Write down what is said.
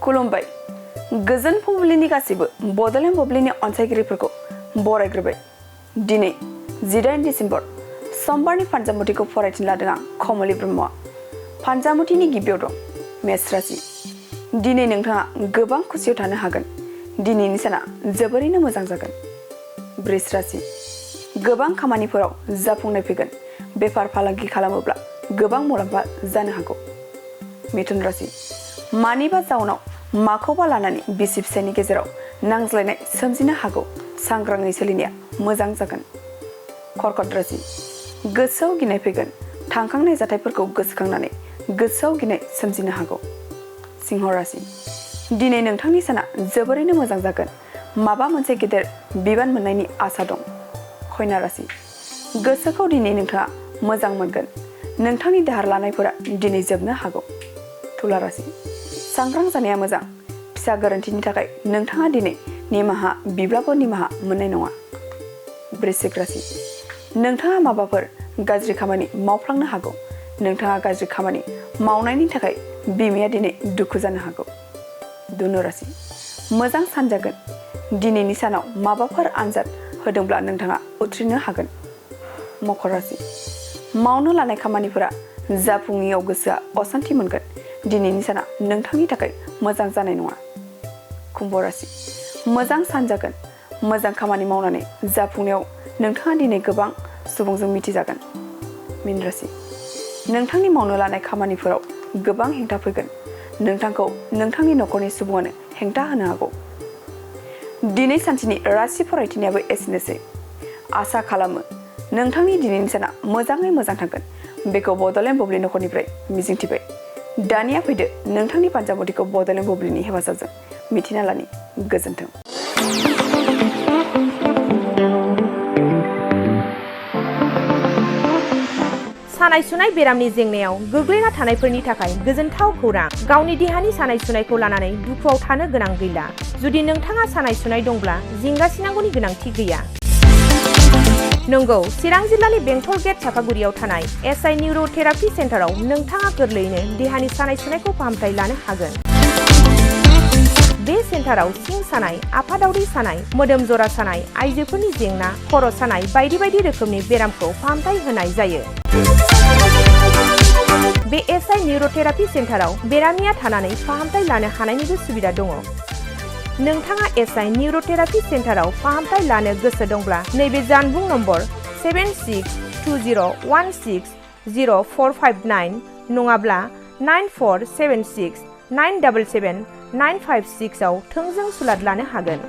खुलुमबाय गोजोन फुंबिलिनि गासिबो बड'लेण्ड बुब्लिनि अनसायगिरिफोरखौ बरायग्रोबाय। दिनै 18 डिसेम्बर समबारनि फानजामुथिखौ फरायथिनो लादों आं कमलि ब्रह्मआ। फानजामुथिनि गिबियाव दं मेष राशि। दिनै नोंथाङा गोबां खुसियाव थानो हागोन। दिनैनि साना जोबोरैनो मोजां जागोन। वृष राशि। गोबां खामानिफोराव जाफुंनाय फैगोन। बेफार फालांगि खालामोब्ला गोबां मुलाम्फा जानो हागौ। मिथुन राशि। मानिबा जाउनाव माखौबा लानानै बिसि फिसायनि गेजेराव नांज्लायनाय सोमजिनो हागौ। सांग्राङै सोलिनाया मोजां जागोन। कर्कट राशि। गोसोआव गिनाय फैगोन। थांखांनाय जाथायफोरखौ गोसोखांनानै गोसोआव गिनाय सोमजिनो हागौ। सिंह राशि। दिनै नोंथांनि साना जोबोरैनो मोजां जागोन। माबा मोनसे गेदेर बिबान मोननायनि आसा दं। कन्या राशि। गोसोखौ दिनै नोंथाङा मोजां मोनगोन। नोंथांनि दाहार लानायफोरा दिनै जोबनो हागौ। तुला राशि। सांग्रां जानाया मोजां। फिसा गोरोन्थिनि थाखाय नोंथाङा दिनै निमाहा बिब्लाबो निमाहा मोननाय नङा। वृश्चिक राशि। नोंथाङा माबाफोर गाज्रि खामानि मावफ्लांनो हागौ। नोंथाङा गाज्रि खामानि मावनायनि थाखाय बिमाया दिनै दुखु जानो हागौ। धनु राशि। मोजां सान जागोन। दिनैनि सानाव माबाफोर आनजाद होदोंब्ला नोंथाङा उथ्रिनो हागोन। मकर राशि। मावनो लानाय खामानिफोरा जाफुङैयाव गोसोआ असान्थि मोनगोन। दिनैनि साना नोंथांनि थाखाय मोजां जानाय नङा। कुम्भ राशि। मोजां सान जागोन। मोजां खामानि मावनानै जाफुंनायाव नोंथाङा दिनै गोबां सुबुंजों मिथिजागोन। मीन राशि। नोंथांनि मावनो लानाय खामानिफोराव गोबां हेंथा फैगोन। नोंथांखौ नोंथांनि न'खरनि सुबुङानो हेंथा होनो हागौ। दिनै सानसेनि राशि फरायथिनायाबो एसेनोसै। आसा खालामो नोंथांनि दिनैनि साना मोजाङै मोजां थांगोन। बेखौ बड'लेण्ड बुब्लि नखरनिफ्राय मिजिंथिबाय। दानिया फैदो नोंथांनि फानजामुथिखौ बड'लेण्ड बुब्लिनि हेफाजाबजों मिथिना लानि। गोजोन्थों। सानाय सुनाय बेरामनि जेंनायाव गोग्लैना थानायफोरनि थाखाय गोजोनथाव खौरां। गावनि देहानि सानाय सुनायखौ लानानै दुखुआव थानो गोनां गैला। जुदि नोंथाङा सानाय सुनाय दंब्ला जिंगासिनांगौनि गोनांथि गैया। नंगौ, चिरां जिल्लानि बेंटल गेट चापागुरियाव थानाय एसआइ निउर' थेरापि सेन्टाराव नोंथाङा गोरलैयैनो देहानि सानाय सुनायखौ फाहामथाय लानो हागोन। बे सेन्टाराव सिं सानाय, आफादावरि सानाय, मोदोम जरा सानाय, आइजोफोरनि जेंना, खर' सानाय बायदि बायदि रोखोमनि बेरामखौ फाहामथाय होनाय जायो। बे एसआइ निउर' थेरापि सेन्टाराव बेरामिया थानानै फाहामथाय लानो हानायनिबो सुबिदा दङ। नोंथाङा एसआइ निउर' थेरापि सेन्टाराव फाहामथाय लानो गोसो दंब्ला नैबे जानबुं नम्बर 7620160459 नङाब्ला 9476977956 आव थोंजों सुलाद लानो हागोन।